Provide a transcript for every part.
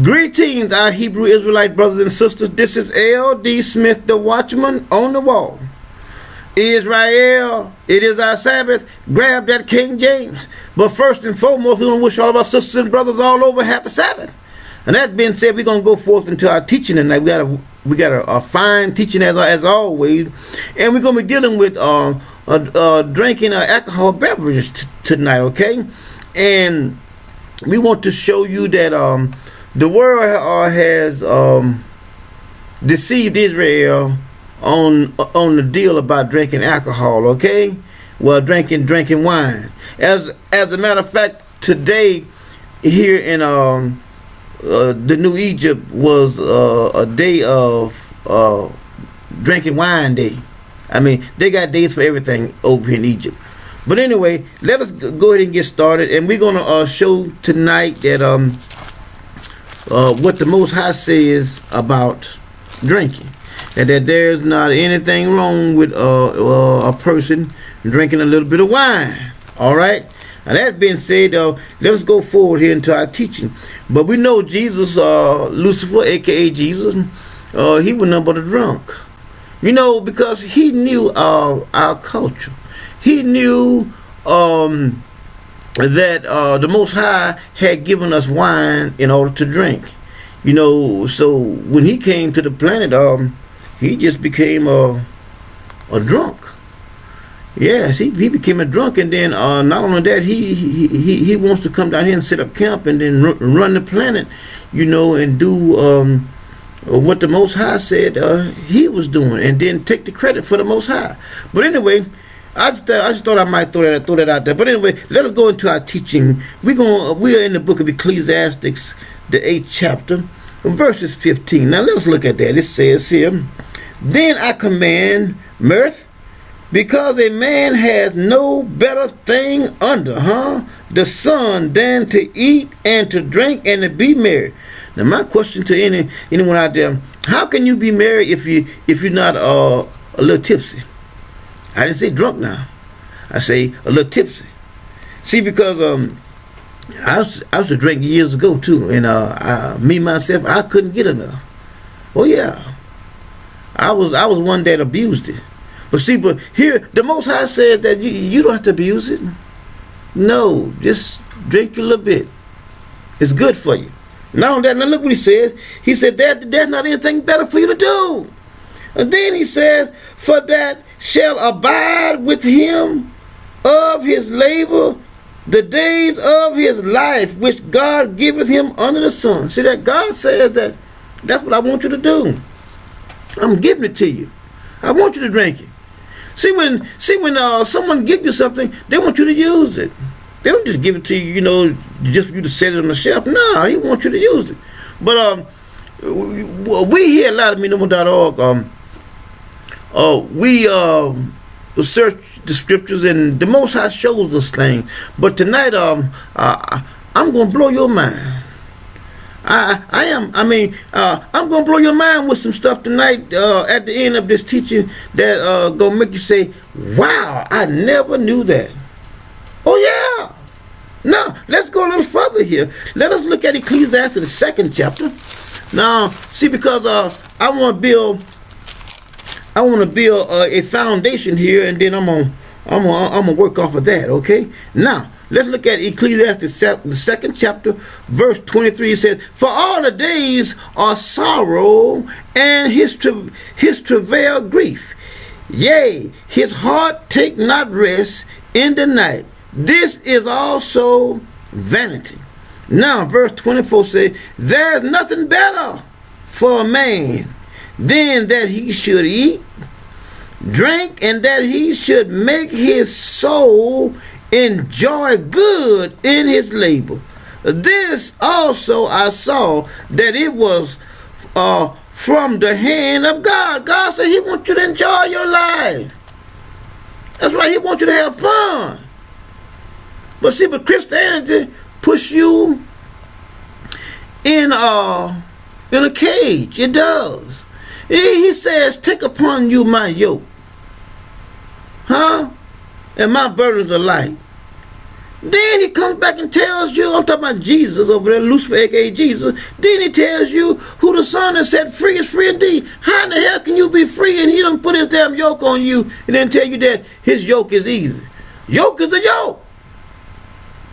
Greetings, our Hebrew Israelite brothers and sisters. This is L.D. Smith, the watchman on the wall. Israel, it is our Sabbath. Grab that King James. But first and foremost, we want to wish all of our sisters and brothers all over happy Sabbath. And that being said, we're going to go forth into our teaching tonight. We got a fine teaching as always. And we're going to be dealing with drinking alcohol beverages tonight, okay? And we want to show you that the world has deceived Israel on the deal about drinking alcohol, okay? Well, drinking wine. As a matter of fact, today here in the New Egypt was a day of drinking wine day. I mean, they got days for everything over here in Egypt. But anyway, let us go ahead and get started, and we're gonna show tonight that what the Most High says about drinking, and that there's not anything wrong with a person drinking a little bit of wine. All right. Now that being said, let us go forward here into our teaching. But we know Jesus, Lucifer, aka Jesus, he was nothing but a drunk. You know, because he knew our culture. He knew that the Most High had given us wine in order to drink. You know, so when he came to the planet, he just became a drunk. Yes, he became a drunk, and then not only that, he wants to come down here and set up camp and then run the planet, you know, and do what the Most High said he was doing, and then take the credit for the Most High. But anyway, I just thought I might throw that out there. But anyway, let us go into our teaching. We are in the book of Ecclesiastes, the 8th chapter, verses 15. Now let us look at that. It says here, "Then I command mirth, because a man has no better thing under the sun than to eat and to drink and to be merry." Now my question to anyone out there: how can you be merry if you're not a little tipsy? I didn't say drunk now. I say a little tipsy. See, because I used to drink years ago too, and me myself, I couldn't get enough. Oh yeah, I was one that abused it. But see, but here the Most High says that you don't have to abuse it. No, just drink a little bit. It's good for you. Now that, now look what he says. He said that there's not anything better for you to do. And then he says, "For that shall abide with him of his labor the days of his life, which God giveth him under the sun." See, that God says that that's what I want you to do. I'm giving it to you. I want you to drink it. See, when someone gives you something, they want you to use it. They don't just give it to you, you know, just for you to set it on the shelf. No, he wants you to use it. But we hear a lot of Minimum.org. We search the scriptures, and the Most High shows us things. But tonight, I'm going to blow your mind. I'm going to blow your mind with some stuff tonight at the end of this teaching that going to make you say, "Wow, I never knew that." Oh, yeah. Now, let's go a little further here. Let us look at Ecclesiastes, the 2nd chapter. Now, see, because I want to build a foundation here, and then I'm gonna work off of that. Okay. Now let's look at Ecclesiastes, the 2nd chapter, verse 23. It says, "For all the days are sorrow, and his travail grief. Yea, his heart take not rest in the night. This is also vanity." Now verse 24 says, "There is nothing better for a man than that he should eat, drink, and that he should make his soul enjoy good in his labor. This also I saw, that it was from the hand of God." God said he wants you to enjoy your life. That's right, he wants you to have fun. But see, but Christianity push you in a cage. It does. He says, "Take upon you my yoke, and my burdens are light." Then he comes back and tells you, I'm talking about Jesus over there, Lucifer, aka Jesus. Then he tells you who the Son has set free is free indeed. How in the hell can you be free and he don't put his damn yoke on you and then tell you that his yoke is easy? Yoke is a yoke.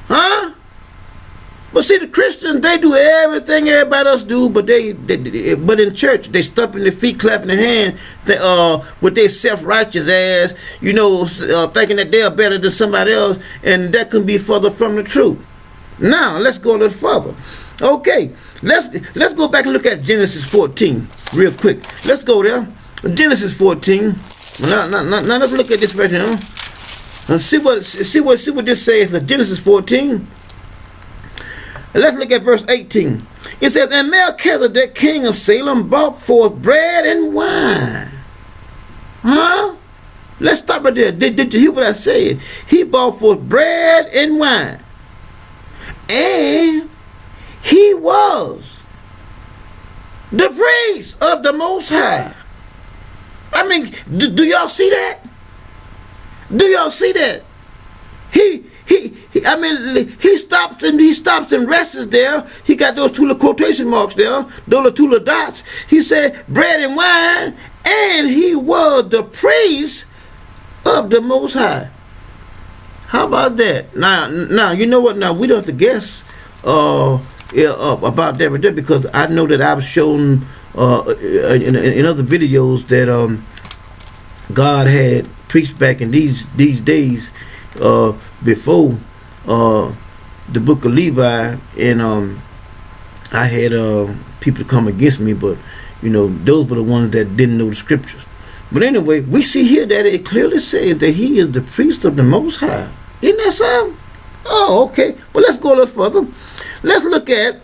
Huh? But see, the Christians, they do everything everybody else do, but but in church, they stomping their feet, clapping their hands, with their self-righteous ass, thinking that they are better than somebody else, and that can be further from the truth. Now, let's go a little further. Okay, let's go back and look at Genesis 14 real quick. Let's go there. Genesis 14. Now let's look at this right here. And see what this says. Genesis 14. Let's look at verse 18. It says, and Melchizedek, king of Salem, brought forth bread and wine. Huh? Let's stop right there. Did you hear what I said? He brought forth bread and wine. And he was the priest of the Most High. I mean, do y'all see that? Do y'all see that? He stops and rests there. He got those two little quotation marks there, those two little dots. He said bread and wine, and he was the priest of the Most High. How about that? Now you know what? Now we don't have to guess about that right there, because I know that I've shown in other videos that God had priests back in these days. Before the book of Levi, and I had people come against me, but those were the ones that didn't know the scriptures. But anyway, we see here that it clearly says that he is the priest of the Most High. Isn't that so? Oh, okay. Well, let's go a little further. Let's look at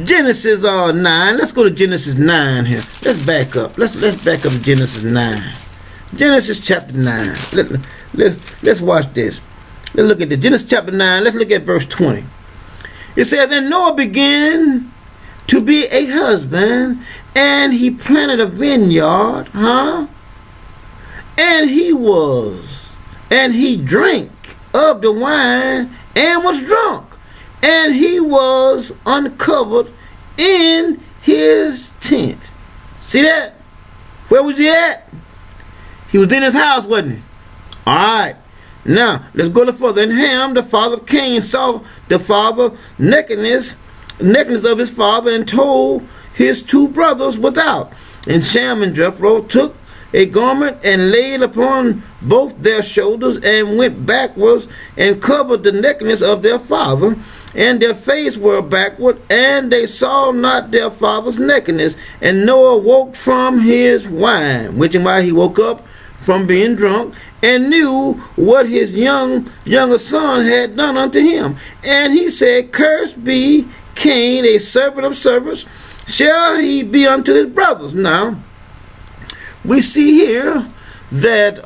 Genesis 9. Let's go to Genesis 9 here. Let's back up. Let's back up to Genesis 9. Genesis chapter 9. Let's watch this. Let's look at the Genesis chapter 9. Let's look at verse 20. It says, and Noah began to be a husband, and he planted a vineyard, and he drank of the wine and was drunk, and he was uncovered in his tent. See that? Where was he at? He was in his house, wasn't he? All right. Now, let's go a little further. And Ham, the father of Cain, saw the father nakedness of his father, and told his two brothers without. And Shem and Japheth took a garment and laid upon both their shoulders, and went backwards and covered the nakedness of their father, and their face were backward, and they saw not their father's nakedness. And Noah woke from his wine, which is why he woke up from being drunk, and knew what his younger son had done unto him. And he said, cursed be Cain, a servant of servants, shall he be unto his brothers. Now, we see here that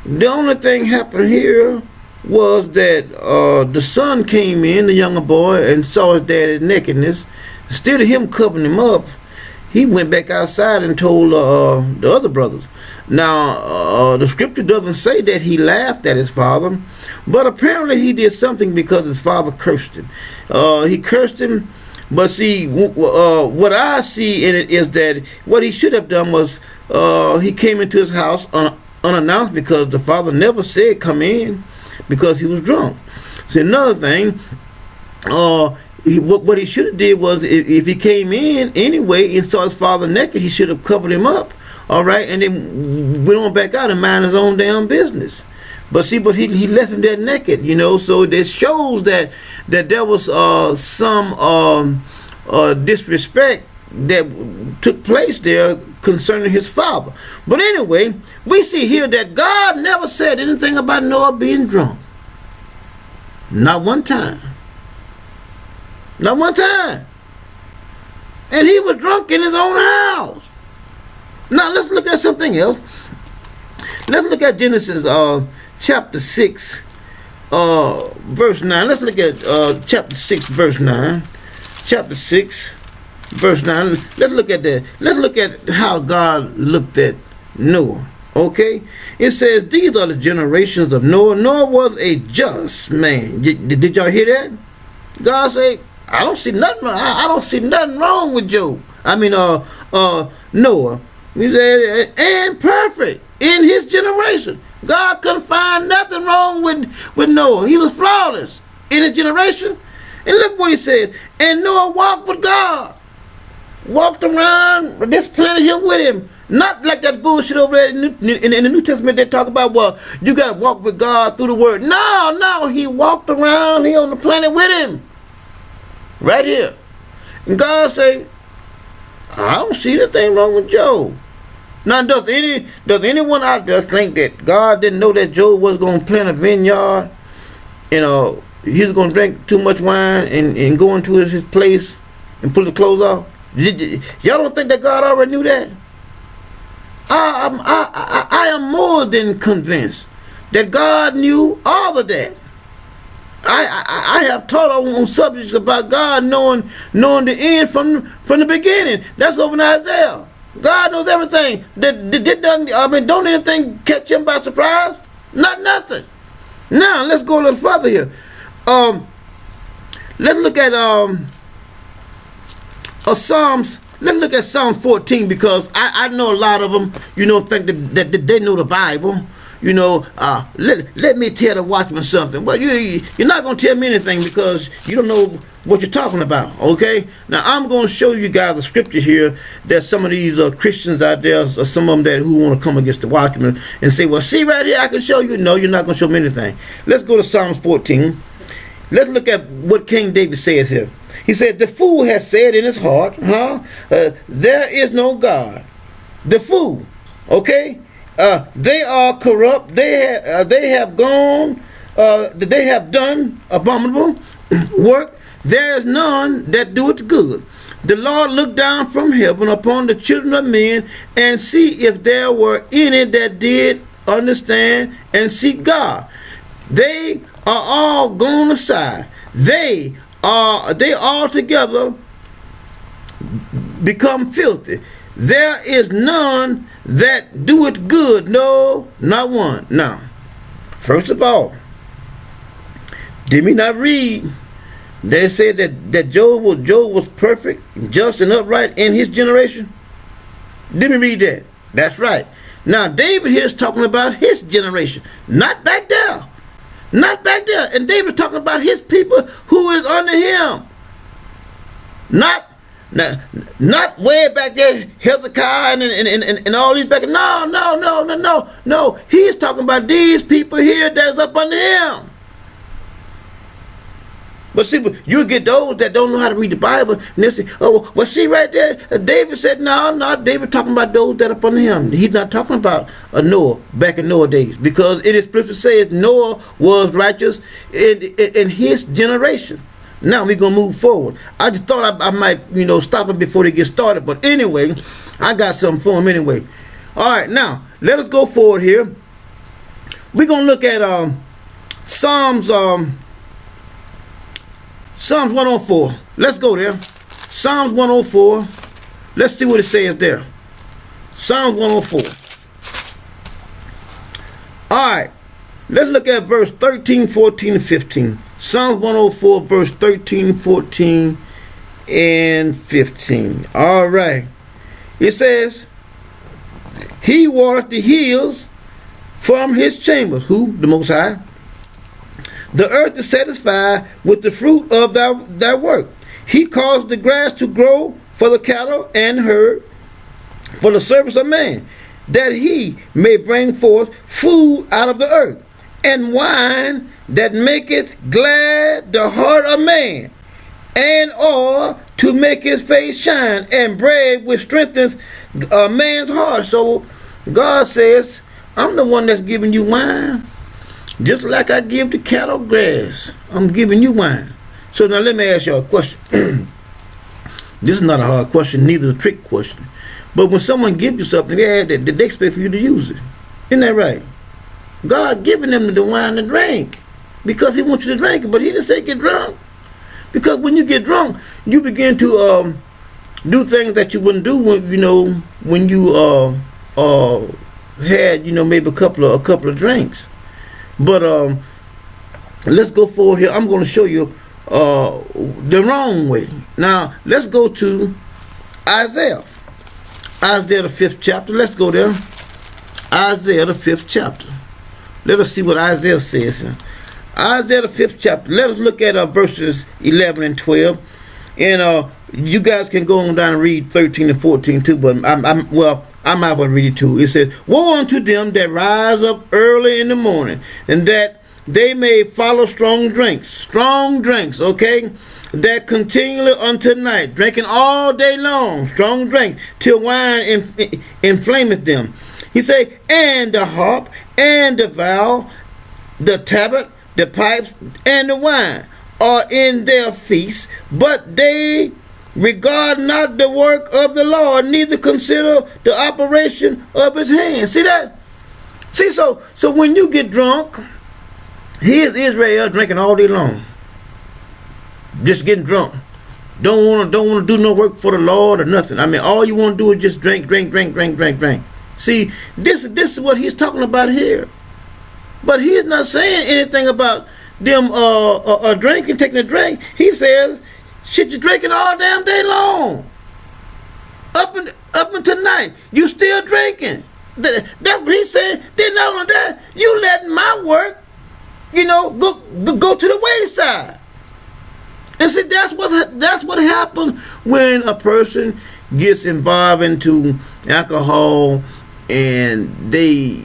the only thing happened here was that the son came in, the younger boy, and saw his daddy's nakedness. Instead of him covering him up, he went back outside and told the other brothers. Now, the scripture doesn't say that he laughed at his father, but apparently he did something because his father cursed him. He cursed him, but see, what I see in it is that what he should have done was he came into his house unannounced, because the father never said come in, because he was drunk. So another thing, what he should have did was, if he came in anyway and saw his father naked, he should have covered him up, all right, and then went on back out and mind his own damn business. But see, he left him there naked, so that shows that there was some disrespect that took place there concerning his father. But anyway, we see here that God never said anything about Noah being drunk. Not one time. Not one time. And he was drunk in his own house. Now let's look at something else. Let's look at Genesis chapter 6 verse 9. Let's look at chapter 6 verse 9. Chapter 6 verse 9. Let's look at that. Let's look at how God looked at Noah. Okay? It says, these are the generations of Noah. Noah was a just man. Did y'all hear that? God said, I don't see nothing wrong. I don't see nothing wrong with Job. Noah. He said, and perfect in his generation. God couldn't find nothing wrong with Noah. He was flawless in his generation. And look what he said. And Noah walked with God. Walked around this planet here with him. Not like that bullshit over there in the New Testament they talk about, well, you got to walk with God through the word. No, he walked around here on the planet with him. Right here. And God said, I don't see anything wrong with Job. Now, does anyone out there think that God didn't know that Job was going to plant a vineyard? He was going to drink too much wine and go into his place and pull the clothes off? Y'all don't think that God already knew that? I am more than convinced that God knew all of that. I have taught on subjects about God knowing the end from the beginning. That's over in Isaiah. God knows everything. Don't anything catch him by surprise? Nothing. Now let's go a little further here. Let's look at Psalms. Let's look at Psalm 14, because I know a lot of them, think that they know the Bible. Let me tell the watchman something. Well, you're not going to tell me anything because you don't know what you're talking about, okay? Now, I'm going to show you guys a scripture here that some of these Christians out there, or some of them who want to come against the watchman and say, well, see right here, I can show you. No, you're not going to show me anything. Let's go to Psalms 14. Let's look at what King David says here. He said, the fool has said in his heart, there is no God. The fool, okay? They are corrupt. They have done abominable work. There is none that doeth good. The Lord looked down from heaven upon the children of men and see if there were any that did understand and seek God. They are all gone aside. They altogether become filthy. There is none that doeth good, no, not one. Now, first of all, did we not read? They said that Job was perfect, just, and upright in his generation. Did we read that? That's right. Now, David here is talking about his generation, not back there. Not back there. And David talking about his people who is under him. Not way back there, Hezekiah and all these back. No. He's talking about these people here that is up under him. But see, you get those that don't know how to read the Bible, and they say, oh, well, see right there, David said, no, David talking about those that are up under him. He's not talking about Noah back in Noah days, because it explicitly says Noah was righteous in his generation. Now we're going to move forward. I just thought I might, stop them before they get started, but anyway, I got something for them anyway. All right, now, let us go forward here. We're going to look at Psalms 104. Let's go there. Psalms 104. Let's see what it says there. Psalms 104. All right. Let's look at verse 13, 14, and 15. Psalms 104, verse 13, 14, and 15. All right. It says, he watereth the hills from his chambers. Who? The Most High. The earth is satisfied with the fruit of thy work. He caused the grass to grow for the cattle and herd, for the service of man, that he may bring forth food out of the earth, and wine that maketh glad the heart of man, and oil to make his face shine, and bread which strengthens a man's heart. So God says, I'm the one that's giving you wine. Just like I give the cattle grass, I'm giving you wine. So now let me ask y'all a question. This is not a hard question, neither a trick question. But when someone gives you something, they expect for you to use it. Isn't that right? God giving them the wine to drink because he wants you to drink it, but he didn't say get drunk. Because when you get drunk, you begin to do things that you wouldn't do when you had, maybe a couple of drinks. But let's go forward here. I'm going to show you the wrong way. Now let's go to Isaiah the 5th chapter. Let's go there. Isaiah the 5th chapter. Let us see what Isaiah says here. Isaiah the 5th chapter. Let us look at verses 11 and 12. And you guys can go on down and read 13 and 14 too, but I might well read it too. It says, "Woe unto them that rise up early in the morning, and that they may follow strong drinks, okay, that continually unto night, drinking all day long, strong drink, till wine inflameth them." He say, "And the harp, and the viol, the tabret, the pipes, and the wine are in their feasts, but they regard not the work of the Lord, neither consider the operation of his hands." See that? See, so when you get drunk, here's Israel drinking all day long, just getting drunk. Don't want to do no work for the Lord or nothing. I mean, all you want to do is just drink. See, this is what he's talking about here. But he's not saying anything about them drinking, taking a drink. He says, shit, you're drinking all damn day long. Up until night, you still drinking. That's what he's saying. Then not only that, you letting my work, go to the wayside. And see, that's what happens when a person gets involved into alcohol and they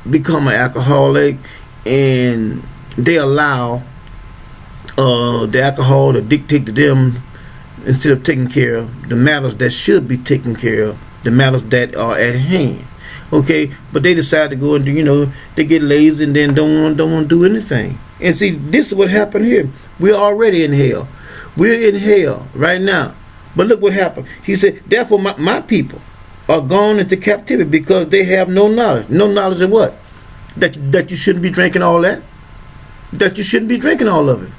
become an alcoholic, and they allow the alcohol to dictate to them instead of taking care of the matters that should be taken care of, the matters that are at hand. Okay, but they decide to go and do, they get lazy and then don't want to do anything. And see, this is what happened here. We're already in hell. We're in hell right now. But look what happened. He said, "Therefore my people are gone into captivity because they have no knowledge." No knowledge of what? That you shouldn't be drinking all that. That you shouldn't be drinking all of it.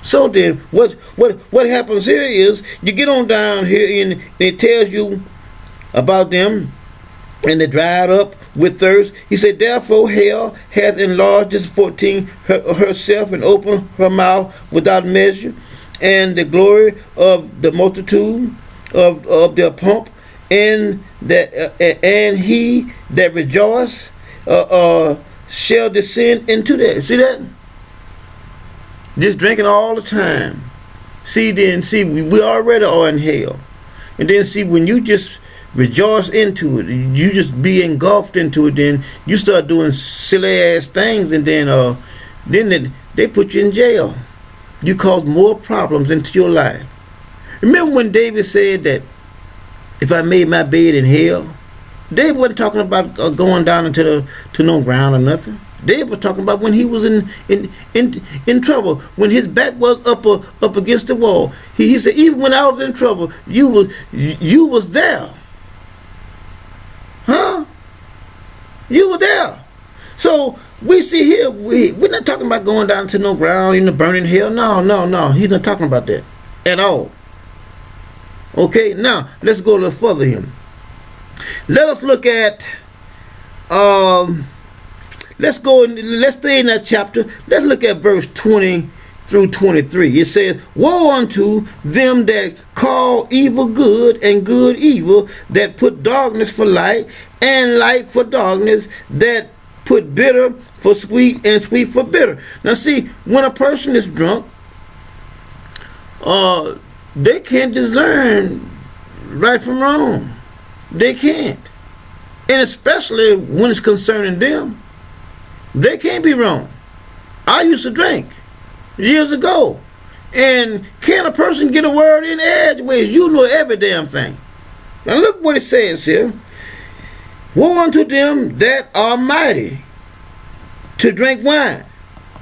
So then, what happens here is you get on down here and it tells you about them, and they dried up with thirst. He said, "Therefore hell hath enlarged," this 14, herself, and opened her mouth without measure, and the glory of the multitude of their pomp, and he that rejoice shall descend into that. See that? Just drinking all the time. See, we already are in hell. And then see, when you just rejoice into it, you just be engulfed into it, then you start doing silly ass things, and then they put you in jail. You cause more problems into your life. Remember when David said that if I made my bed in hell? David wasn't talking about going down into no ground or nothing. David was talking about when he was in trouble, when his back was up against the wall. He said, even when I was in trouble, you was there. Huh? You were there. So we see here, we're not talking about going down to no ground, burning hell. No. He's not talking about that at all. Okay, now let's go a little further here. Let us look at let's stay in that chapter. Let's look at verse 20 through 23. It says, "Woe unto them that call evil good and good evil, that put darkness for light and light for darkness, that put bitter for sweet and sweet for bitter." Now see, when a person is drunk, they can't discern right from wrong. They can't. And especially when it's concerning them, they can't be wrong. I used to drink years ago. And can a person get a word in edgeways? You know every damn thing. Now look what it says here. "Woe unto them that are mighty to drink wine,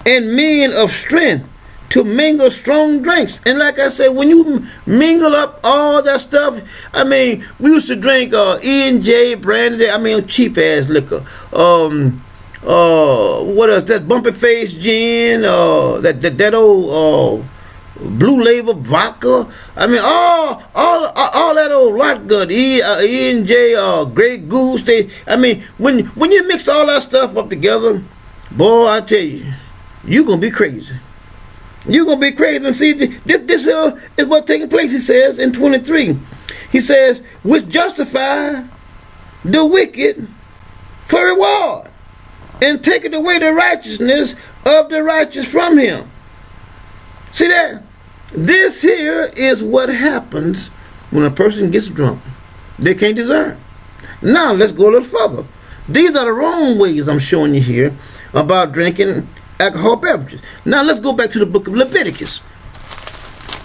and men of strength to mingle strong drinks." And like I said, when you mingle up all that stuff, I mean, we used to drink E&J brandy, cheap ass liquor. What else? That bumpy face gin, that old Blue Label, vodka. I mean, all that old rot gut, E&J, Grey Goose. When you mix all that stuff up together, boy, I tell you, you're going to be crazy. You're going to be crazy. And see, this is what's taking place, he says, in 23. He says, which justify the wicked for reward, and taketh away the righteousness of the righteous from him. See that? This here is what happens when a person gets drunk. They can't discern. Now, let's go a little further. These are the wrong ways I'm showing you here about drinking alcohol beverages. Now, let's go back to the book of Leviticus.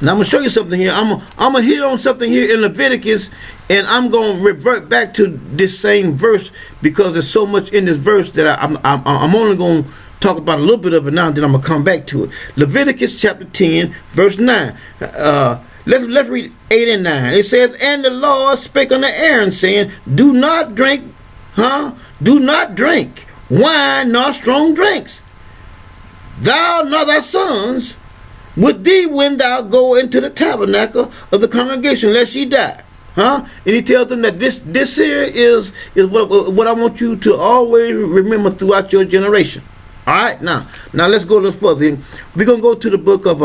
Now, I'm going to show you something here. I'm going to hit on something here in Leviticus, and I'm going to revert back to this same verse because there's so much in this verse that I'm only going to talk about a little bit of it now, then I'm going to come back to it. Leviticus chapter 10, verse 9. Let's read 8 and 9. It says, and the Lord spake unto Aaron, saying, do not drink wine nor strong drinks, thou nor thy sons with thee when thou go into the tabernacle of the congregation, lest ye die. And he tells them that this here is what I want you to always remember throughout your generation. All right, now let's go a little further. We're gonna go to the book of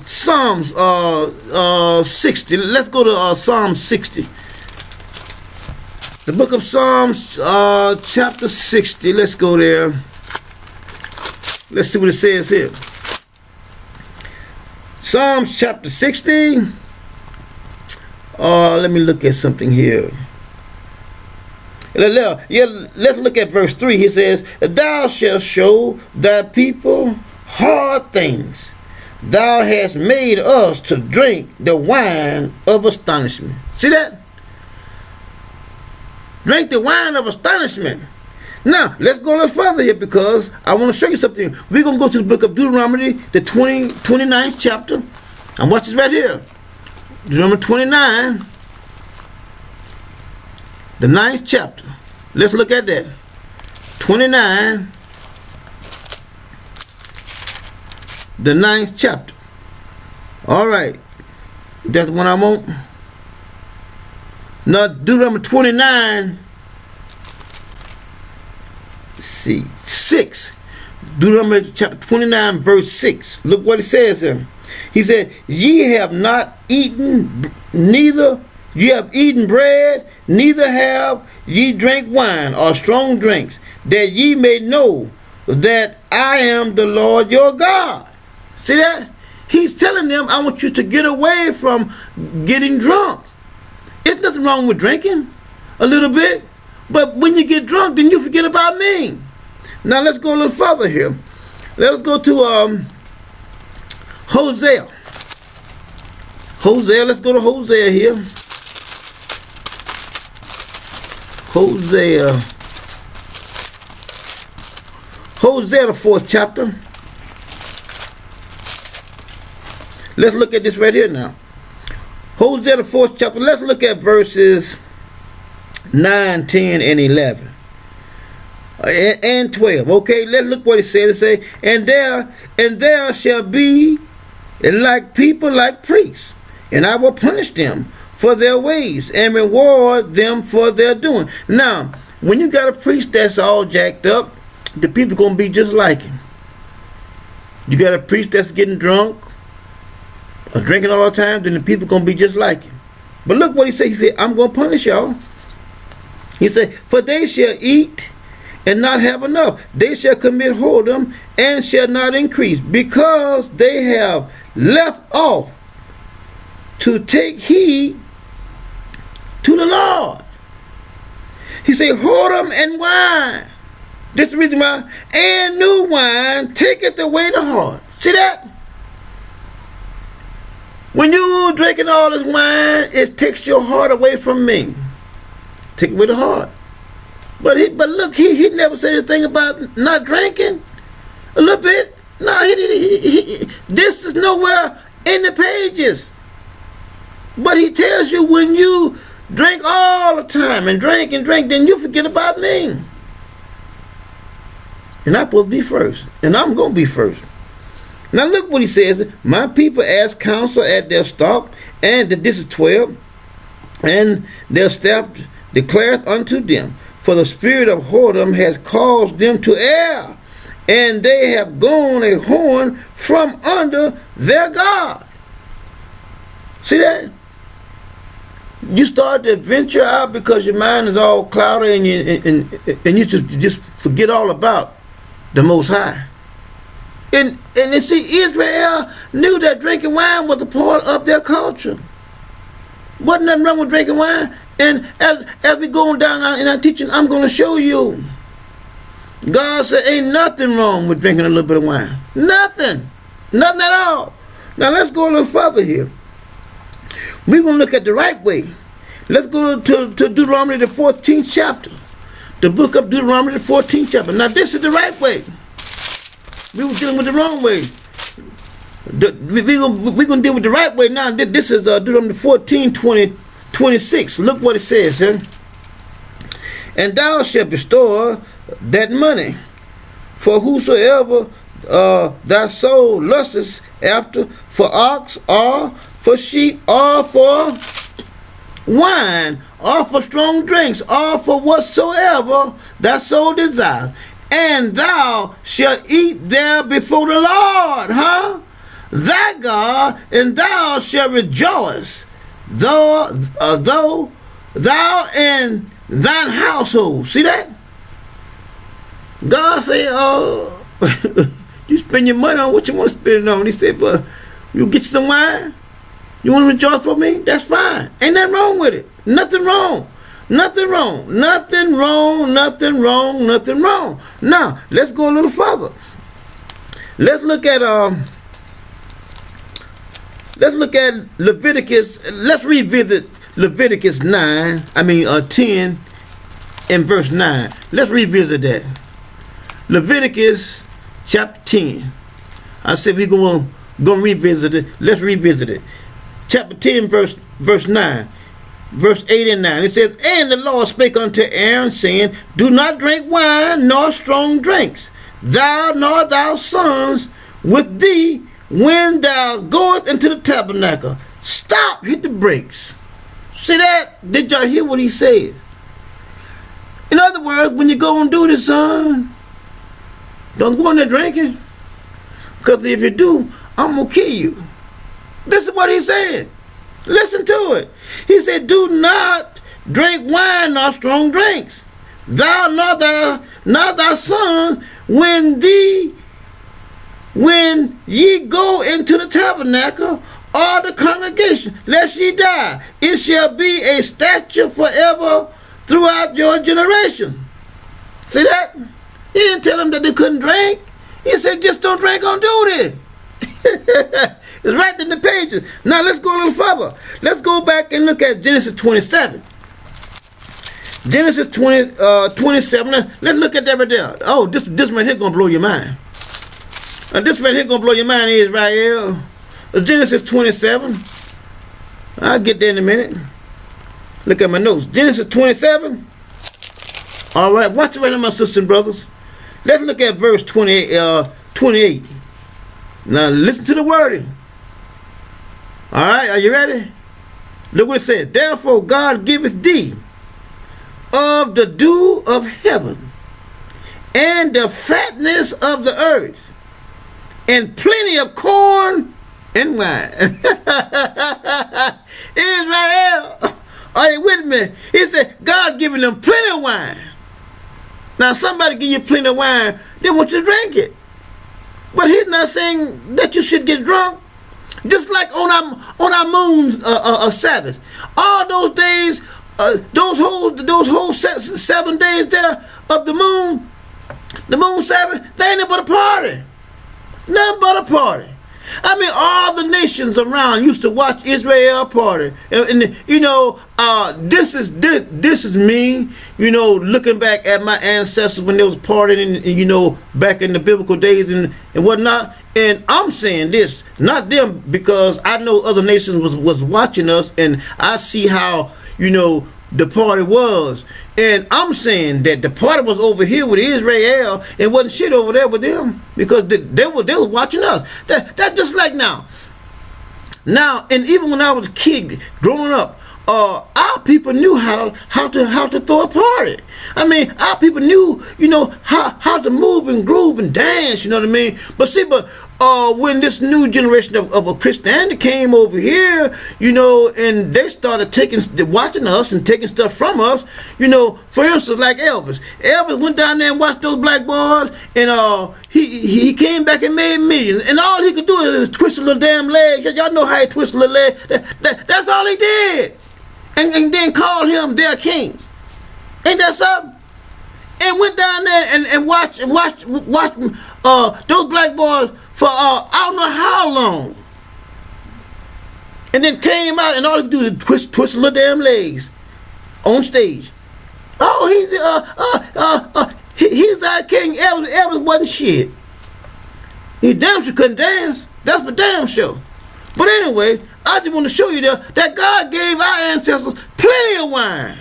Psalms 60. Let's go to Psalm 60. The book of Psalms chapter 60. Let's go there. Let's see what it says here. Psalms chapter 60. Let me look at something here. Let's look at verse 3. He says, thou shalt show thy people hard things. Thou hast made us to drink the wine of astonishment. See that? Drink the wine of astonishment. Now, let's go a little further here because I want to show you something. We're going to go to the book of Deuteronomy, the 29th chapter. And watch this right here. Deuteronomy 29, the 9th chapter. Let's look at that. 29, the 9th chapter. All right. That's the one I want. Now, Deuteronomy 29, 6. Deuteronomy chapter 29, verse 6. Look what it says here. He said, ye have eaten bread, neither have ye drank wine or strong drinks, that ye may know that I am the Lord your God. See that? He's telling them, I want you to get away from getting drunk. There's nothing wrong with drinking a little bit, but when you get drunk, then you forget about me. Now let's go a little further here. Let us go to Hosea. Let's go to Hosea here. Hosea, the 4th chapter. Let's look at this right here now. Hosea, the 4th chapter. Let's look at verses 9, 10, and 11. And 12. Okay, let's look what it says. It says, and there shall be like people like priests, and I will punish them for their ways and reward them for their doing. Now, when you got a priest that's all jacked up, the people gonna be just like him. You got a priest that's getting drunk or drinking all the time, then the people gonna be just like him. But look what he said. He said, I'm gonna punish y'all. He said, for they shall eat and not have enough. They shall commit whoredom and shall not increase, because they have left off to take heed to the Lord. He said, whoredom and wine. This is the reason why. And new wine taketh away the heart. See that? When you drinking all this wine, it takes your heart away from me. Take away the heart. But look, he never said anything about not drinking. A little bit. No, this is nowhere in the pages. But he tells you when you drink all the time and drink, then you forget about me. And I'm supposed to be first. And I'm going to be first. Now look what he says. My people ask counsel at their stock, and this is 12, and their staff declareth unto them, for the spirit of whoredom has caused them to err, and they have gone a horn from under their God. See that? You start to venture out because your mind is all cloudy, and you just forget all about the Most High. And you see, Israel knew that drinking wine was a part of their culture. Wasn't nothing wrong with drinking wine. And as we go down in our teaching, I'm going to show you. God said ain't nothing wrong with drinking a little bit of wine. Nothing. Nothing at all. Now let's go a little further here. We're going to look at the right way. Let's go to Deuteronomy the 14th chapter. The book of Deuteronomy the 14th chapter. Now this is the right way. We were dealing with the wrong way. We're going to deal with the right way now. This is Deuteronomy 14:26. Look what it says here. And thou shalt bestow that money for whosoever thy soul lusteth after, for ox, or for sheep, or for wine, or for strong drinks, or for whatsoever thy soul desires. And thou shalt eat there before the Lord, thy God, and thou shalt rejoice, though thou and thine household. See that? God say, you spend your money on what you want to spend it on. He said, but you get you some wine? You want to rejoice for me? That's fine. Ain't nothing wrong with it. Nothing wrong. Nothing wrong. Nothing wrong. Nothing wrong. Nothing wrong. Now, let's go a little further. Let's look at Leviticus. Let's revisit Leviticus 10 and verse 9. Let's revisit that. Leviticus chapter 10. I said we're going to revisit it. Let's revisit it. Chapter 10, verse 9. Verse 8 and 9. It says, and the Lord spake unto Aaron, saying, do not drink wine nor strong drinks, thou nor thy sons with thee, when thou goest into the tabernacle. Stop. Hit the brakes. See that? Did y'all hear what he said? In other words, when you go and do this, son, don't go in there drinking. Because if you do, I'm going to kill you. This is what he said. Listen to it. He said, do not drink wine nor strong drinks, thou nor thy sons, when ye go into the tabernacle or the congregation, lest ye die. It shall be a statute forever throughout your generation. See that? He didn't tell them that they couldn't drink. He said, just don't drink, don't do this. It's right in the pages. Now let's go a little further. Let's go back and look at Genesis 27. Genesis 27. Let's look at that right there. Oh, this right here gonna blow your mind. This right here gonna blow your mind, Israel. Genesis 27. I'll get there in a minute. Look at my notes. Genesis 27. All right, watch it right now, my sisters and brothers. Let's look at verse 28. Now listen to the wording. All right, are you ready? Look what it says. Therefore God giveth thee of the dew of heaven, and the fatness of the earth, and plenty of corn and wine. Israel, are you with me? He said God giving them plenty of wine. Now somebody give you plenty of wine, they want you to drink it. But he's not saying that you should get drunk. Just like on our moon Sabbath, all those days, those whole 7 days there of the moon Sabbath, they ain't nothing but a party. Nothing but a party. I mean, all the nations around used to watch Israel party, and you know, this is me, you know, looking back at my ancestors when they was partying, and you know, back in the biblical days and whatnot. And I'm saying this, not them, because I know other nations was watching us, and I see how, you know, the party was. And I'm saying that the party was over here with Israel and wasn't shit over there with them, because they were watching us. That just like now. Now, and even when I was a kid growing up, our people knew how to throw a party. I mean, our people knew, how to move and groove and dance. You know what I mean? But see, when this new generation of Christianity came over here, and they started watching us and taking stuff from us. For instance, like Elvis. Elvis went down there and watched those black boys, and he came back and made millions. And all he could do is twist a little damn leg. Y'all know how he twists a little leg. That's all he did. And then called him their king. Ain't that something? And went down there and watched those black boys for I don't know how long. And then came out and all he could do is twist little damn legs on stage. Oh, he's our king. Elvis wasn't shit. He damn sure couldn't dance. That's for damn sure. But anyway, I just want to show you that God gave our ancestors plenty of wine.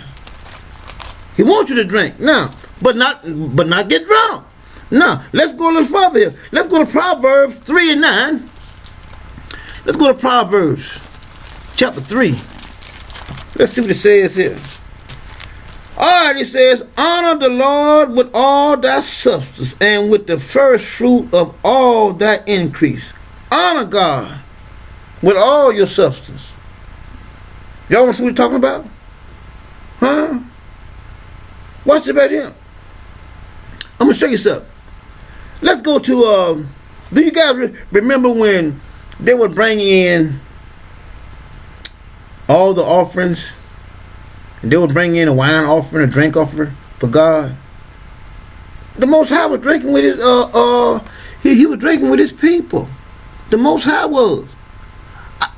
He wants you to drink now, but not get drunk. Now, let's go a little further here. Let's go to Proverbs 3 and 9. Let's go to Proverbs chapter 3. Let's see what it says here. All right, it says, honor the Lord with all thy substance and with the first fruit of all thy increase. Honor God with all your substance. Y'all want to see what we're talking about? Huh? Watch it right here. I'm going to show you something. Let's go to, do you guys remember when they would bring in all the offerings? And they would bring in a wine offering, a drink offering for God. The Most High was drinking with his, he was drinking with his people. The Most High was.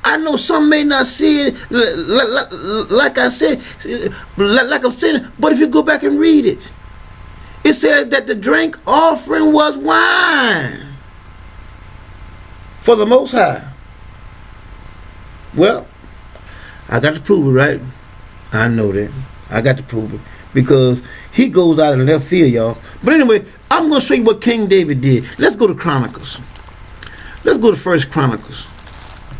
I know some may not see it like I said, like I'm saying, but if you go back and read it, it says that the drink offering was wine for the Most High. Well, I got to prove it, right? I know that. I got to prove it because he goes out in left field, y'all. But anyway, I'm going to show you what King David did. Let's go to Chronicles. Let's go to First Chronicles.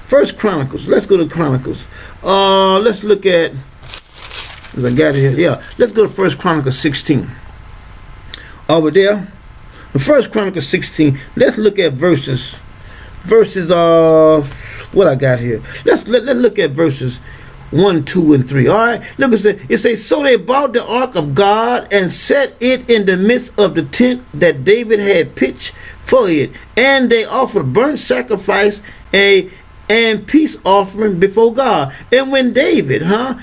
First Chronicles. Let's go to Chronicles. Let's look at, as I got it here. Yeah, let's go to First Chronicles 16. Over there, the First Chronicles 16. Let's look at verses. What I got here. Let's look at verses 1, 2, and 3. All right. Look at it. It says, so they brought the ark of God and set it in the midst of the tent that David had pitched for it, and they offered burnt sacrifice and peace offering before God. And when David had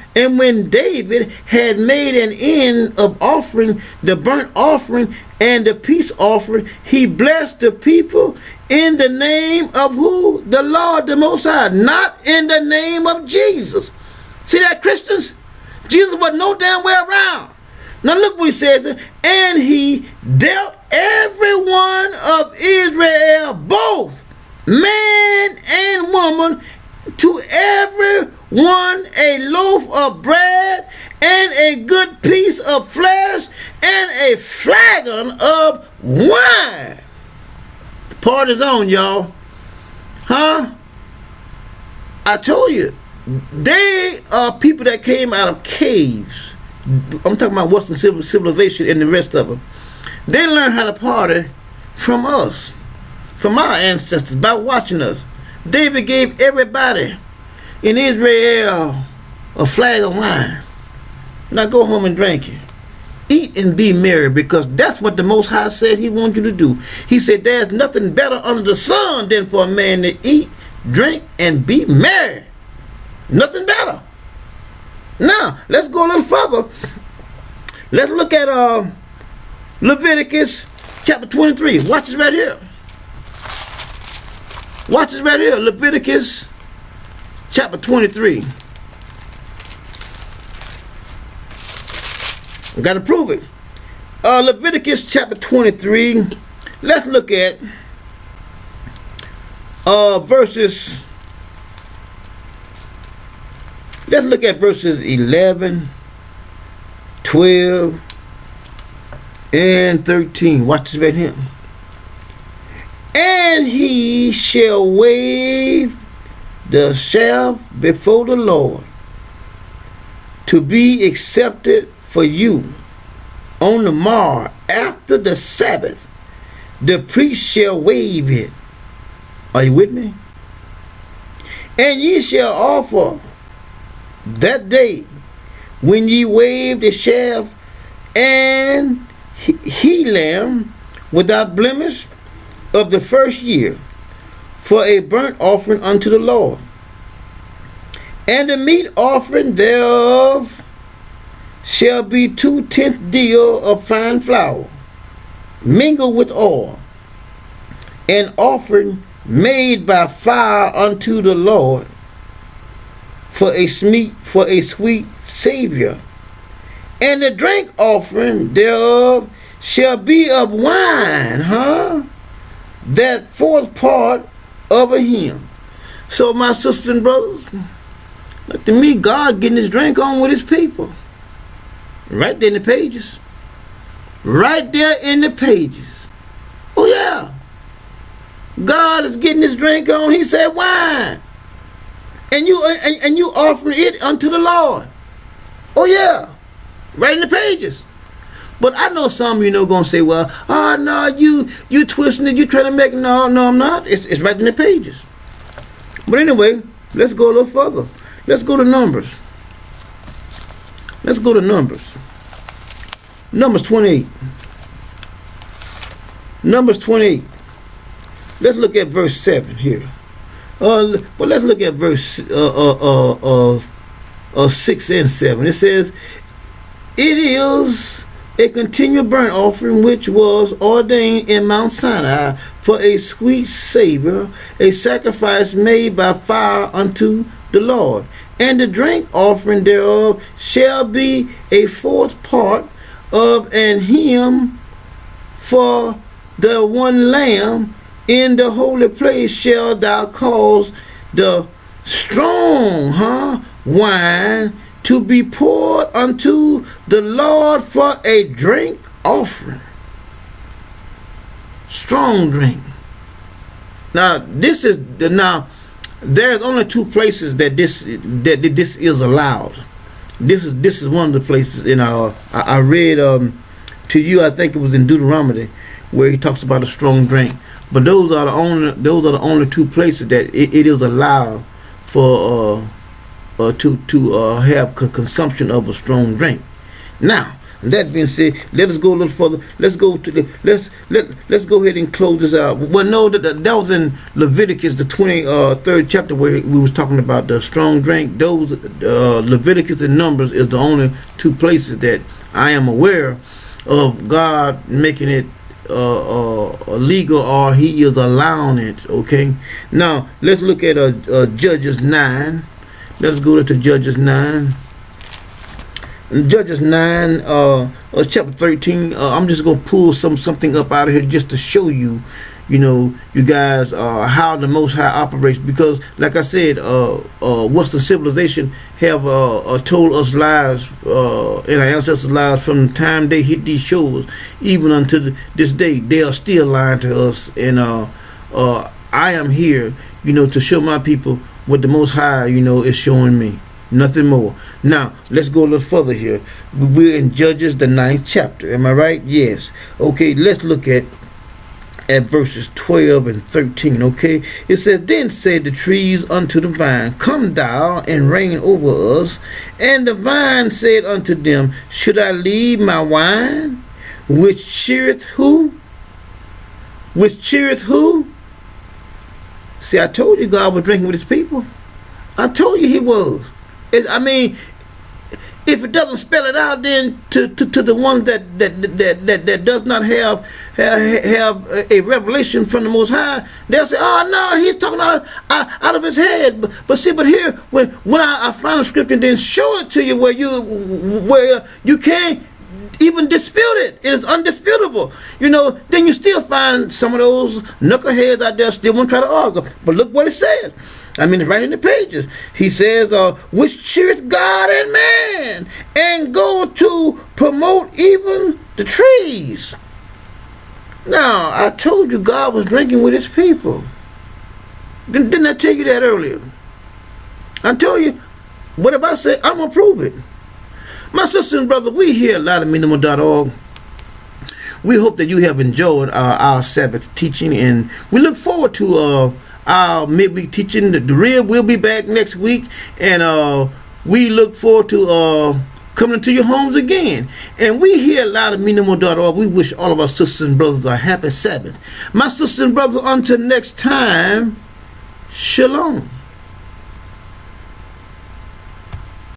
made an end of offering the burnt offering and the peace offering, he blessed the people in the name of who? The Lord, the Most High, not in the name of Jesus. See that, Christians? Jesus wasn't no damn way around. Now look what he says. And he dealt every one of Israel, both man and woman, to every one a loaf of bread and a good piece of flesh and a flagon of wine. The party's on, y'all. Huh? I told you, they are people that came out of caves. I'm talking about Western civilization and the rest of them. They learned how to party from us, from our ancestors, by watching us. David gave everybody in Israel a flag of wine. Now go home and drink it. Eat and be merry, because that's what the Most High said he wants you to do. He said there's nothing better under the sun than for a man to eat, drink, and be merry. Nothing better. Now, let's go a little further. Let's look at Leviticus chapter 23. Watch this right here. Watch this right here. Leviticus chapter 23. I got to prove it. Leviticus chapter 23. Let's look at verses. Let's look at verses 11 12 and 13. Watch this right here. And he shall wave the shaft before the Lord to be accepted for you on the morrow after the Sabbath. The priest shall wave it. Are you with me? And ye shall offer that day when ye wave the shaft and he lamb without blemish of the first year for a burnt offering unto the Lord. And the meat offering thereof shall be 2/10 deal of fine flour, mingled with oil, an offering made by fire unto the Lord for a sweet Savior. And the drink offering thereof shall be of wine, that fourth part of a hymn. So my sisters and brothers, look to me, God getting his drink on with his people. Right there in the pages. Right there in the pages. Oh yeah. God is getting his drink on. He said wine. And you offering it unto the Lord. Oh yeah. Right in the pages. But I know some of you gonna say, well, oh no, you twisting it, you trying to make it. No, I'm not. It's right in the pages. But anyway, let's go a little further. Let's go to Numbers. Let's go to Numbers. Numbers 28. Numbers 28. Let's look at verse 7 here. But let's look at verse 6 and 7. It says, it is a continual burnt offering which was ordained in Mount Sinai for a sweet savor, a sacrifice made by fire unto the Lord. And the drink offering thereof shall be a fourth part of an hymn for the one lamb. In the holy place shall thou cause the strong wine to be poured unto the Lord for a drink offering. Strong drink. Now there's only two places that this is allowed. This is one of the places in I read to you, I think it was in Deuteronomy, where he talks about a strong drink. But those are the only two places that it is allowed for to have consumption of a strong drink. Now, that being said, let us go a little further. Let's go ahead and close this out. Well, no, that was in Leviticus, the 23rd chapter, where we was talking about the strong drink. Those Leviticus and Numbers is the only two places that I am aware of God making it illegal, or he is allowing it. Okay, now let's look at Judges 9. Let's go to Judges 9. Judges 9, chapter 13. I'm just gonna pull something up out of here just to show you, you guys, how the Most High operates. Because, like I said, Western civilization have told us lies, and our ancestors' lies from the time they hit these shores, even until this day. They are still lying to us, and I am here, to show my people what the Most High, is showing me. Nothing more. Now, let's go a little further here. We're in Judges, the 9th chapter. Am I right? Yes. Okay, let's look at verses 12 and 13. Okay, it says, then said the trees unto the vine, come thou and reign over us. And the vine said unto them, should I leave my wine, which cheereth who? Which cheereth who? See, I told you God was drinking with his people. I told you he was. If it doesn't spell it out, then to the ones that does not have a revelation from the Most High, they'll say, oh no, he's talking out of his head. But here, when I find a scripture and then show it to you where you can even disputed. It is undisputable. You know, then you still find some of those knuckleheads out there still want to try to argue. But look what it says. I mean, it's right in the pages. He says, which cheereth God and man, and go to promote even the trees. Now, I told you God was drinking with his people. Didn't I tell you that earlier? I told you, what if I say, I'm going to prove it. My sister and brother, we here at loudandminimal.org. We hope that you have enjoyed our Sabbath teaching, and we look forward to our midweek teaching. The rib will be back next week, and we look forward to coming into your homes again. And we here at loudandminimal.org, we wish all of our sisters and brothers a happy Sabbath. My sisters and brothers, until next time, shalom.